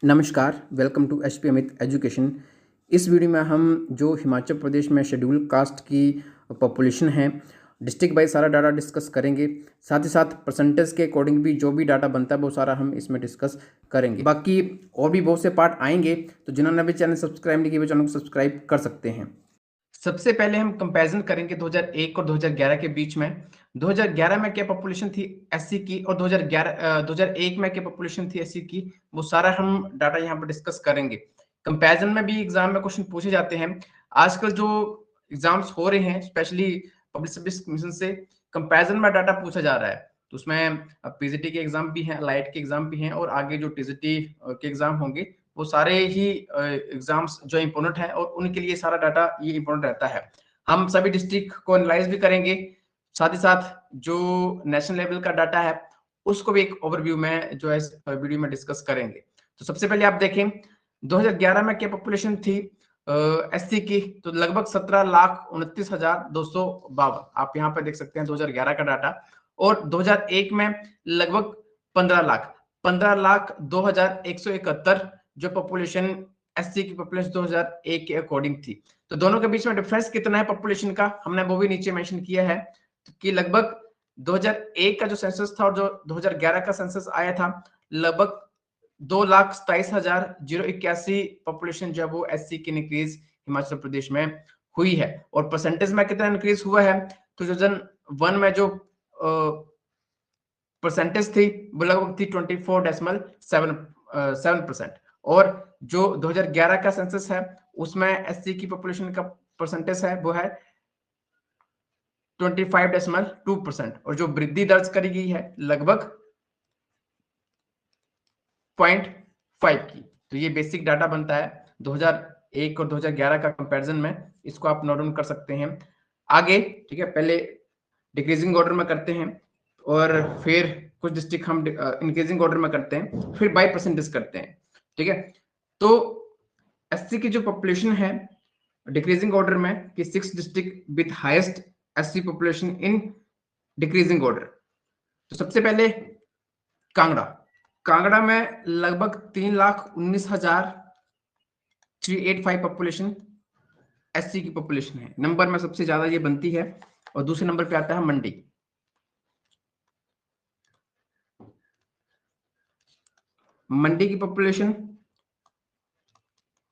नमस्कार, welcome to HP Amit education. इस video में हम जो हिमाचल प्रदेश में शेड्यूल कास्ट की पॉपुलेशन है, डिस्ट्रिक्ट वाइज सारा डाटा डिस्कस करेंगे। साथ ही साथ परसेंटेज के अकॉर्डिंग भी जो भी डाटा बनता है वो सारा हम इसमें डिस्कस करेंगे। बाकी और भी बहुत से पार्ट आएंगे, तो जिन्होंने अभी चैनल सब्सक्राइब नहीं किया वो चैनल को सब्सक्राइब कर सकते हैं। सबसे पहले हम कंपैरिजन करेंगे 2001 और 2011 के बीच में। 2011 में क्या पॉपुलेशन थी एससी की और 2001 में क्या पॉपुलेशन थी एससी की, वो सारा हम डाटा यहाँ पर डिस्कस करेंगे। कंपैरिजन में भी एग्जाम में क्वेश्चन पूछे जाते हैं। आजकल जो एग्जाम्स हो रहे हैं स्पेशली पब्लिक सर्विस कमीशन से, कंपैरिजन में डाटा पूछा जा रहा है। तो उसमें पीजीटी के एग्जाम भी हैं, लाइट के एग्जाम भी हैं और आगे जो टीजीटी के एग्जाम होंगे वो सारे ही एग्जाम्स जो इंपोर्टेंट है और उनके लिए सारा डाटा ये इंपोर्टेंट रहता है। हम सभी डिस्ट्रिक्ट को एनालाइज भी करेंगे, साथ ही साथ जो नेशनल लेवल का डाटा है उसको भी एक ओवरव्यू में जो है इस वीडियो में डिस्कस करेंगे। तो सबसे पहले आप देखें 2011 में क्या पॉपुलेशन थी एससी की, तो लगभग 17,29,252। आप यहाँ पे देख सकते हैं 2011 का डाटा। और 2001 में लगभग 15,02,171 जो पॉपुलेशन एससी की पॉपुलेशन 2001 के अकॉर्डिंग थी। तो दोनों के बीच में डिफरेंस कितना है पॉपुलेशन का, हमने वो भी नीचे मेंशन किया है कि लगभग 2001 का जो सेंसस था और जो 2011 का सेंसस आया था, लगभग 2,27,081 पॉपुलेशन जो है वो एससी की इंक्रीज हिमाचल प्रदेश में हुई है। और परसेंटेज में कितना इंक्रीज हुआ है, 2001 में जो परसेंटेज थी वो लगभग थी 24.7% और जो 2011 का सेंसस है उसमें एससी की पॉपुलेशन का परसेंटेज है वो है 25.2% और जो वृद्धि दर्ज करी गई है लगभग 0.5 की। तो ये बेसिक डाटा बनता है 2001 और 2011 का कंपैरिजन में, इसको आप नोट डाउन कर सकते हैं। आगे ठीक है, पहले डिक्रीजिंग ऑर्डर में करते हैं और फिर कुछ डिस्ट्रिक्ट हम इंक्रीजिंग ऑर्डर में करते हैं, फिर बाय परसेंटेज करते हैं। ठीक है, तो एससी की जो पॉपुलेशन है डिक्रीजिंग ऑर्डर में कि 6 district with highest SC population in decreasing order. तो सबसे पहले कांगड़ा में लगभग 3,19,385 पॉपुलेशन एससी की पॉपुलेशन है, नंबर में सबसे ज्यादा ये बनती है। और दूसरे नंबर पे आता है मंडी की पॉपुलेशन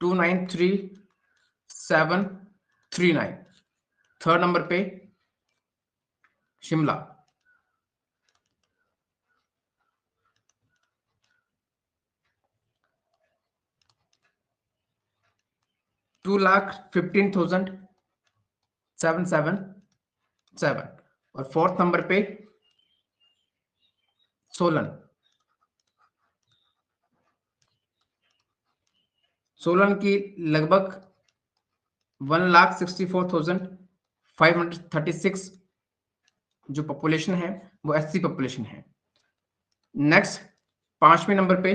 2,93,739। थर्ड नंबर पे शिमला 2,15,777 और फोर्थ नंबर पे सोलन की लगभग 1,64,536 जो पॉपुलेशन है वो एससी पॉपुलेशन है। नेक्स्ट 5वें नंबर पे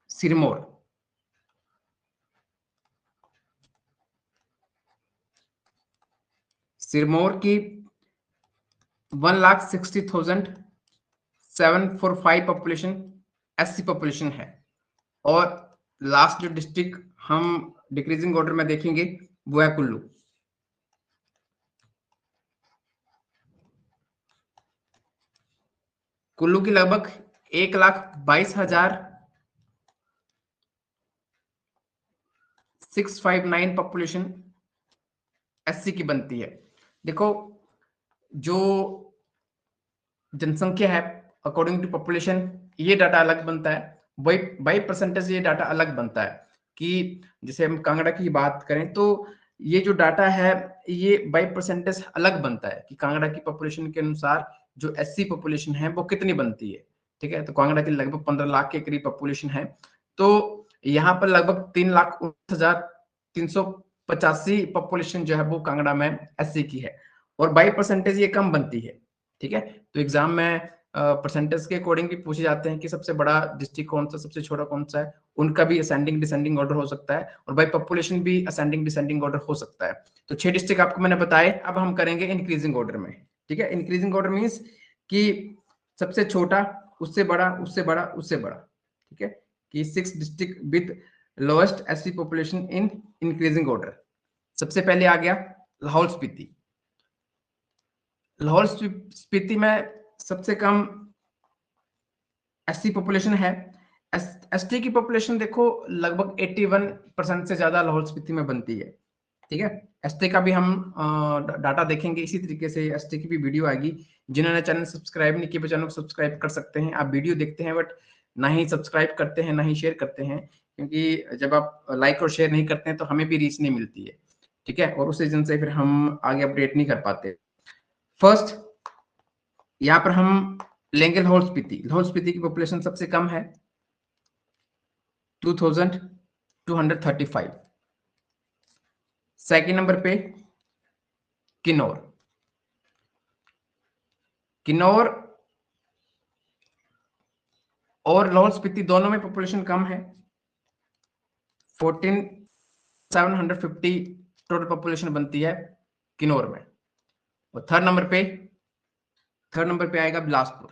सिरमौर की 1,60,745 पॉपुलेशन एससी पॉपुलेशन है। और लास्ट जो डिस्ट्रिक्ट हम डिक्रीजिंग ऑर्डर में देखेंगे वो है कुल्लू की लगभग 1,22,659 पॉपुलेशन एससी की बनती है। देखो जो जनसंख्या है अकॉर्डिंग टू पॉपुलेशन ये डाटा अलग बनता है, बाई परसेंटेज ये डाटा अलग बनता है। कि जैसे हम कांगड़ा की बात करें तो ये जो डाटा है ये बाई परसेंटेज अलग बनता है कि कांगड़ा की पॉपुलेशन के अनुसार जो एससी पॉपुलेशन है वो कितनी बनती है। ठीक है, तो कांगड़ा की लगभग 15 लाख के करीब पॉपुलेशन है, तो यहाँ पर लगभग 3,19,385 पॉपुलेशन जो है वो कांगड़ा में एससी की है और बाई परसेंटेज ये कम बनती है। ठीक है, तो एग्जाम में परसेंटेज के अकॉर्डिंग भी पूछे जाते हैं कि सबसे बड़ा डिस्ट्रिक्ट कौन सा, सबसे छोटा कौन सा है, उनका भी असेंडिंग डिसेंडिंग ऑर्डर हो सकता है और बाय पॉपुलेशन भी असेंडिंग डिसेंडिंग ऑर्डर हो सकता है। तो 6 डिस्ट्रिक्ट आपको मैंने बताए, अब हम करेंगे इंक्रीजिंग ऑर्डर में। ठीक है, इंक्रीजिंग ऑर्डर मींस कि सबसे छोटा उससे बड़ा उससे बड़ा उससे बड़ा। ठीक है, कि 6 district with lowest SC population in increasing order. सबसे पहले आ गया लाहौल स्पीति। लाहौल स्पीति में सबसे कम एससी पॉपुलेशन है। एसटी की पॉपुलेशन देखो लगभग 81% से ज्यादा लाहौल स्पीति में बनती है। ठीक है, एसटी का भी हम डाटा देखेंगे, इसी तरीके से एसटी की भी वीडियो आएगी। जिन्होंने चैनल सब्सक्राइब नहीं किया चैनल को सब्सक्राइब कर सकते हैं। आप वीडियो देखते हैं बट ना ही सब्सक्राइब करते हैं ना ही शेयर करते हैं, क्योंकि जब आप लाइक और शेयर नहीं करते हैं तो हमें भी रीच नहीं मिलती है। ठीक है, और उस रीजन से फिर हम आगे अपडेट नहीं कर पाते। फर्स्ट यहाँ पर हम लेंगे लाहौल स्पीति। लाहौल स्पीति की पॉपुलेशन सबसे कम है 2235। सेकेंड नंबर पे किन्नौर। किन्नौर और लाहौल स्पीति दोनों में पॉपुलेशन कम है, 14750 टोटल पॉपुलेशन बनती है किन्नौर में। और थर्ड नंबर पे आएगा बिलासपुर।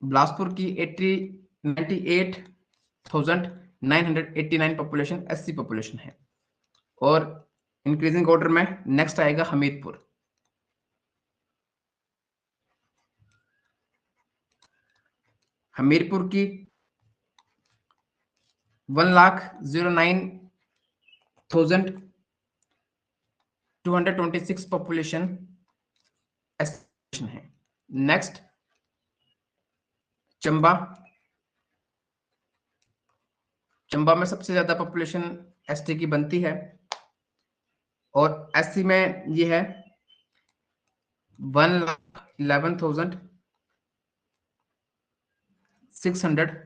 बिलासपुर की 98,989 पॉपुलेशन एससी पॉपुलेशन है। और इंक्रीजिंग ऑर्डर में नेक्स्ट आएगा हमीरपुर। हमीरपुर की 1,09,226 पॉपुलेशन है। नेक्स्ट चंबा। चंबा में सबसे ज्यादा पॉपुलेशन एसटी की बनती है और एससी में ये है 1,11,600।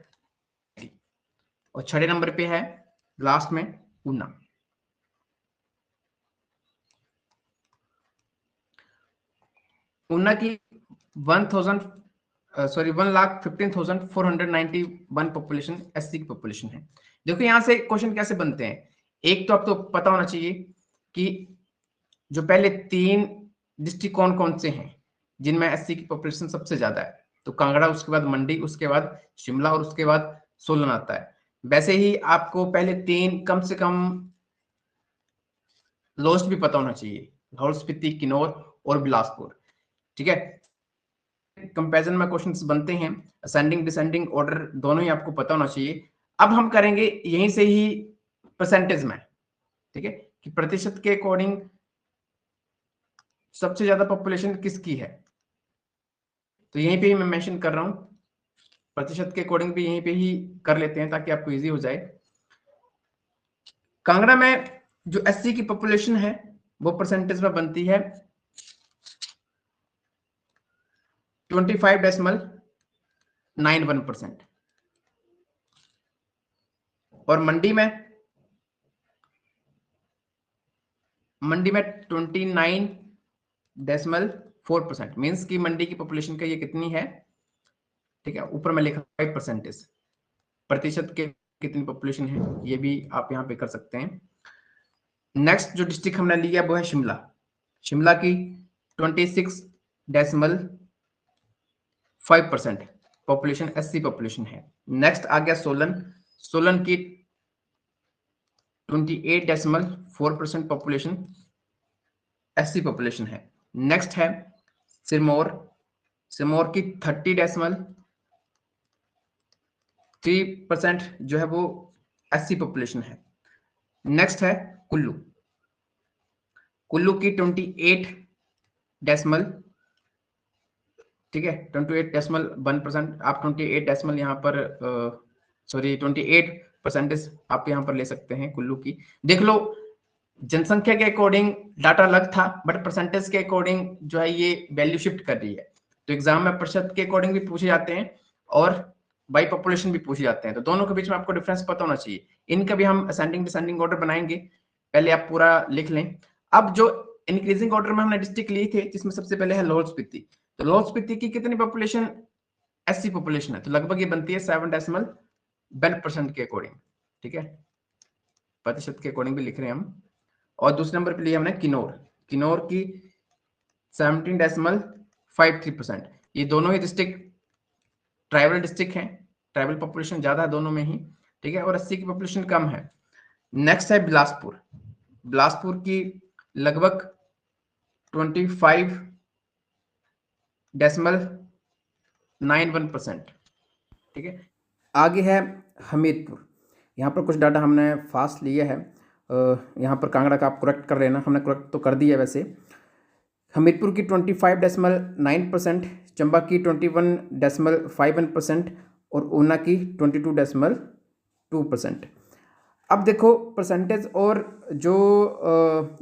और छठे नंबर पे है लास्ट में ऊना। ऊना की 1,15,491 पॉपुलेशन एससी की पॉपुलेशन है। देखो यहां से क्वेश्चन कैसे बनते हैं। एक तो आपको पता होना चाहिए कि जो पहले 3 डिस्ट्रिक्ट कौन कौन से हैं जिनमें एससी की पॉपुलेशन सबसे ज्यादा है। तो कांगड़ा, उसके बाद मंडी, उसके बाद शिमला और उसके बाद सोलन आता है। वैसे ही आपको पहले 3 कम से कम लोएस्ट भी पता होना चाहिए, लाहौल स्पीति, किन्नौर और बिलासपुर। ठीक है, कंपैरिजन में क्वेश्चंस बनते हैं, असेंडिंग डिसेंडिंग ऑर्डर दोनों ही आपको पता होना चाहिए। अब हम करेंगे यहीं से ही परसेंटेज में। ठीक है, कि प्रतिशत के अकॉर्डिंग सबसे ज्यादा पॉपुलेशन किसकी है। तो यहीं पे ही मैं मेंशन कर रहा हूं, प्रतिशत के अकॉर्डिंग भी यहीं पे ही कर लेते हैं ताकि आपको इजी हो जाए। कांगड़ा में जो एससी की पॉपुलेशन है वो परसेंटेज में बनती है 25.91%। और मंडी में 29.4%। मीन्स की मंडी की पॉपुलेशन का ये कितनी है। ठीक है, ऊपर में लिखा 5%। प्रतिशत के कितनी पॉपुलेशन है ये भी आप यहाँ पे कर सकते हैं। नेक्स्ट जो डिस्ट्रिक्ट हमने लिया वो है शिमला। शिमला की 26.5% पॉपुलेशन एससी पॉपुलेशन है। नेक्स्ट आ गया सोलन। सोलन की 28.4% पॉपुलेशन एससी पॉपुलेशन है। नेक्स्ट है सिरमौर। सिरमौर की 30.3% जो है वो एससी पॉपुलेशन है। नेक्स्ट है कुल्लू। कुल्लू की 28 ठीक है 28.1%। आप 28 डेसिमल यहाँ पर 28% आप यहाँ पर ले सकते हैं कुल्लू की। देख लो जनसंख्या के अकॉर्डिंग डाटा अलग था बट परसेंटेज के अकॉर्डिंग जो है ये वैल्यू शिफ्ट कर रही है। तो एग्जाम में प्रतिशत के अकॉर्डिंग भी पूछे जाते हैं और बाई पॉपुलेशन भी पूछे जाते हैं, तो दोनों के बीच में आपको डिफरेंस पता होना चाहिए। इनका भी हम असेंडिंग डिसेंडिंग ऑर्डर बनाएंगे, पहले आप पूरा लिख लें। अब जो इंक्रीजिंग ऑर्डर में हमने डिस्ट्रिक्ट लिए थे जिसमें सबसे पहले है लाहौल स्पीति। तो लाहौल स्पीति की कितनी पॉपुलेशन एससी पॉपुलेशन है, तो लगभग ये बनती है 7.1% के अकॉर्डिंग। ठीक है, प्रतिशत के अकॉर्डिंग भी लिख रहे हैं हम। और दूसरे नंबर पे लिया हमने किन्नौर। किन्नौर की 17.53%। ये दोनों ही डिस्ट्रिक्ट ट्राइबल डिस्ट्रिक्ट हैं, ट्राइबल पॉपुलेशन ज़्यादा है दोनों में ही, ठीक है, और एससी की पॉपुलेशन कम है। नेक्स्ट है बिलासपुर। बिलासपुर की लगभग 25.91%, ठीक है। आगे है हमीरपुर। यहाँ पर कुछ डाटा हमने फास्ट लिया है, यहाँ पर कांगड़ा का आप करेक्ट कर लेना, हमने करेक्ट तो कर दिया है वैसे। हमीरपुर की 25.9%, चंबा की 21.51% और ऊना की 22.2%। अब देखो परसेंटेज और जो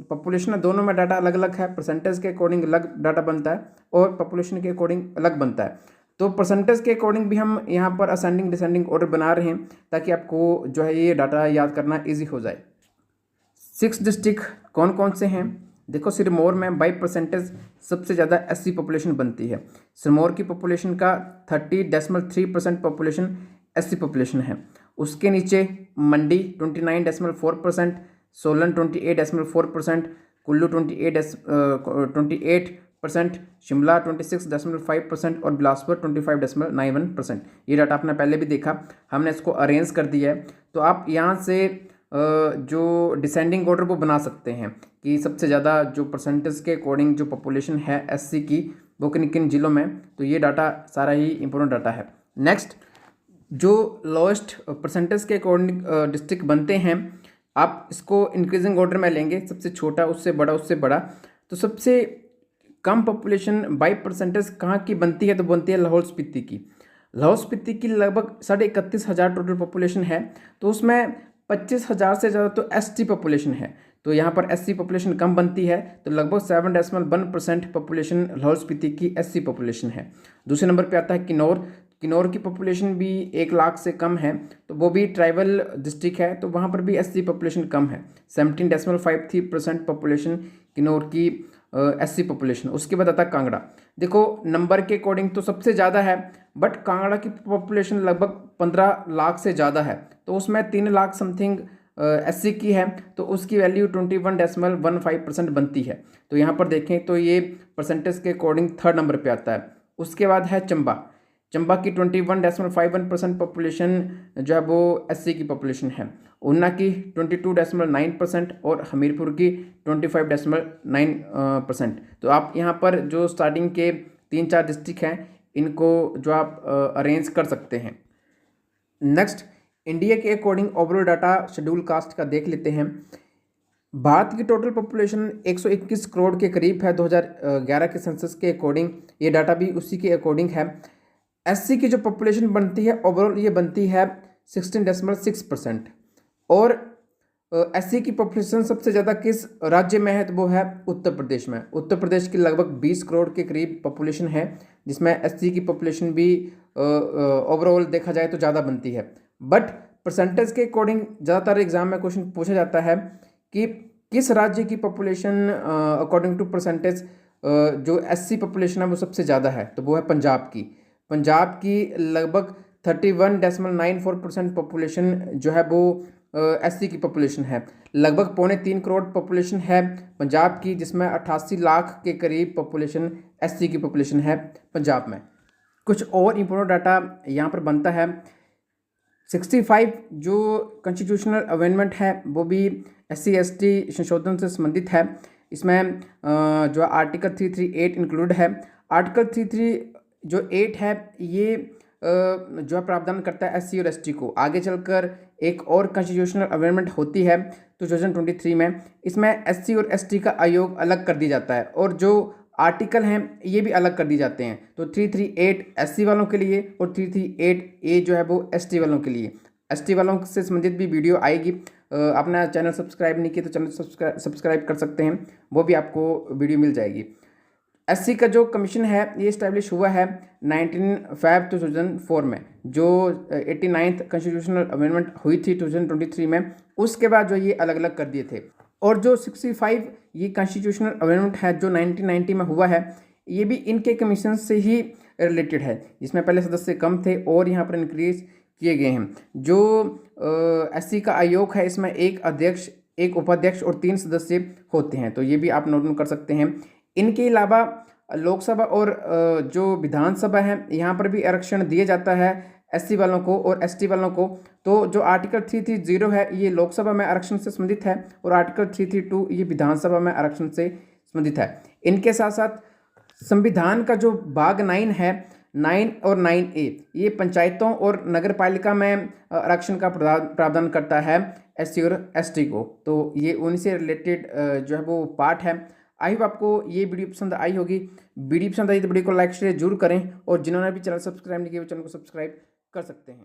पॉपुलेशन है दोनों में डाटा अलग अलग है, परसेंटेज के अकॉर्डिंग अलग डाटा बनता है और पॉपुलेशन के अकॉर्डिंग अलग बनता है। तो परसेंटेज के अकॉर्डिंग भी हम यहाँ पर असेंडिंग डिसेंडिंग ऑर्डर बना रहे हैं ताकि आपको जो है ये डाटा याद करना ईजी हो जाए। 6 डिस्ट्रिक्ट कौन कौन से हैं? देखो सिरमौर में बाई परसेंटेज सबसे ज़्यादा एससी पॉपुलेशन बनती है। सिरमौर की पॉपुलेशन का 30.3% पॉपुलेशन एससी पॉपुलेशन है। उसके नीचे मंडी 29.4%, सोलन 28.4%, कुल्लू 28%, शिमला 26.5% और बिलासपुर 25.91%। ये डाटा आपने पहले भी देखा, हमने इसको अरेंज कर दिया है। तो आप यहाँ से जो डिसेंडिंग ऑर्डर वो बना सकते हैं कि सबसे ज़्यादा जो परसेंटेज के अकॉर्डिंग जो पॉपुलेशन है एससी की वो किन किन जिलों में, तो ये डाटा सारा ही इंपॉर्टेंट डाटा है। नेक्स्ट जो लोएस्ट परसेंटेज के अकॉर्डिंग डिस्ट्रिक्ट बनते हैं, आप इसको इंक्रीजिंग ऑर्डर में लेंगे, सबसे छोटा उससे बड़ा उससे बड़ा। तो सबसे कम पॉपुलेशन बाई परसेंटेज कहाँ की बनती है? तो बनती है लाहौल स्पीति की। लाहौल स्पीति की लगभग 31,500 टोटल पॉपुलेशन है, तो उसमें 25,000 से ज़्यादा तो एसटी पॉपुलेशन है। तो यहाँ पर एससी पॉपुलेशन कम बनती है, तो लगभग 7.1% पॉपुलेशन लाहौल स्पीति की एससी पॉपुलेशन है। दूसरे नंबर पे आता है किन्नौर। किन्नौर की पॉपुलेशन भी 1 लाख से कम है, तो वो भी ट्राइबल डिस्ट्रिक्ट है, तो वहाँ पर भी एससी पॉपुलेशन कम है। 17.53% पॉपुलेशन किन्नौर की एससी पॉपुलेशन। उसके बाद आता है कांगड़ा। देखो नंबर के अकॉर्डिंग तो सबसे ज़्यादा है, बट कांगड़ा की पॉपुलेशन लगभग 15 लाख से ज़्यादा है, तो उसमें 3 लाख समथिंग एससी की है, तो उसकी वैल्यू 21.15% बनती है। तो यहाँ पर देखें तो ये परसेंटेज के अकॉर्डिंग 3rd नंबर पे आता है। उसके बाद है चंबा। चंबा की 21.51% पॉपुलेशन जो है वो एससी की पॉपुलेशन है। ऊना की 22.9% और हमीरपुर की 25.9%। तो आप यहाँ पर जो स्टार्टिंग के 3-4 डिस्ट्रिक्ट हैं इनको जो आप अरेंज कर सकते हैं। नेक्स्ट इंडिया के according overall data schedule caste का देख लेते हैं। भारत की टोटल पॉपुलेशन 121 करोड़ के करीब है 2011 के सेंसस के अकॉर्डिंग, ये डाटा भी उसी के अकॉर्डिंग है। एससी की जो पॉपुलेशन बनती है ओवरऑल ये बनती है 16.6%। और एससी की पॉपुलेशन सबसे ज़्यादा किस राज्य में है? तो वो है उत्तर प्रदेश में। उत्तर प्रदेश की लगभग 20 करोड़ के करीब पॉपुलेशन है, जिसमें एससी की पॉपुलेशन भी ओवरऑल देखा जाए तो ज़्यादा बनती है। बट परसेंटेज के अकॉर्डिंग ज़्यादातर एग्जाम में क्वेश्चन पूछा जाता है कि किस राज्य की पॉपुलेशन अकॉर्डिंग टू परसेंटेज जो एससी पॉपुलेशन है वो सबसे ज़्यादा है, तो वो है पंजाब की। पंजाब की लगभग 31.94% पॉपुलेशन जो है वो एससी की पॉपुलेशन है। लगभग 2.25 करोड़ पॉपुलेशन है पंजाब की, जिसमें 88 लाख के करीब पॉपुलेशन एससी की पॉपुलेशन है पंजाब में। कुछ और इम्पोर्टेंट डाटा यहाँ पर बनता है। 65 जो कॉन्स्टिट्यूशनल अमेंडमेंट है वो भी एससी एसटी संशोधन से संबंधित है। इसमें जो आर्टिकल 338 इंक्लूड है। आर्टिकल 338 है ये जो है प्रावधान करता है एससी और एसटी को। आगे चलकर एक और कॉन्स्टिट्यूशनल अमेंडमेंट होती है 2023 में, इसमें एससी और एसटी का आयोग अलग कर दिया जाता है और जो आर्टिकल हैं ये भी अलग कर दिए जाते हैं। तो 338 एससी वालों के लिए और 338 ए जो है वो एसटी वालों के लिए। एसटी वालों से संबंधित भी वीडियो आएगी। अपना चैनल सब्सक्राइब नहीं किया तो चैनल सब्सक्राइब कर सकते हैं, वो भी आपको वीडियो मिल जाएगी। एससी का जो कमीशन है ये इस्टेब्लिश हुआ है 19 फरवरी 2004 में, जो 89th कॉन्स्टिट्यूशनल अमेंडमेंट हुई थी 2023 में। उसके बाद जो ये अलग अलग कर दिए थे। और जो 65 ये कॉन्स्टिट्यूशनल अमेंडमेंट है जो 1990 में हुआ है, ये भी इनके कमीशन से ही रिलेटेड है, जिसमें पहले सदस्य कम थे और यहाँ पर इंक्रीज किए गए हैं। जो एससी का आयोग है इसमें एक अध्यक्ष, एक उपाध्यक्ष और 3 सदस्य होते हैं, तो ये भी आप नोट कर सकते हैं। इनके अलावा लोकसभा और जो विधानसभा है यहाँ पर भी आरक्षण दिया जाता है एससी वालों को और एसटी वालों को। तो जो आर्टिकल 330 है ये लोकसभा में आरक्षण से संबंधित है और आर्टिकल 332 ये विधानसभा में आरक्षण से संबंधित है। इनके साथ साथ संविधान का जो भाग 9 है, 9 और 9A, ये पंचायतों और नगर पालिका में आरक्षण का प्रावधान करता है एससी और एसटी को। तो ये उनसे रिलेटेड जो है वो पार्ट है। आई होप आपको ये वीडियो पसंद आई होगी। वीडियो पसंद आई तो वीडियो को लाइक शेयर जरूर करें और जिन्होंने भी चैनल सब्सक्राइब नहीं किया वो चैनल को सब्सक्राइब कर सकते हैं।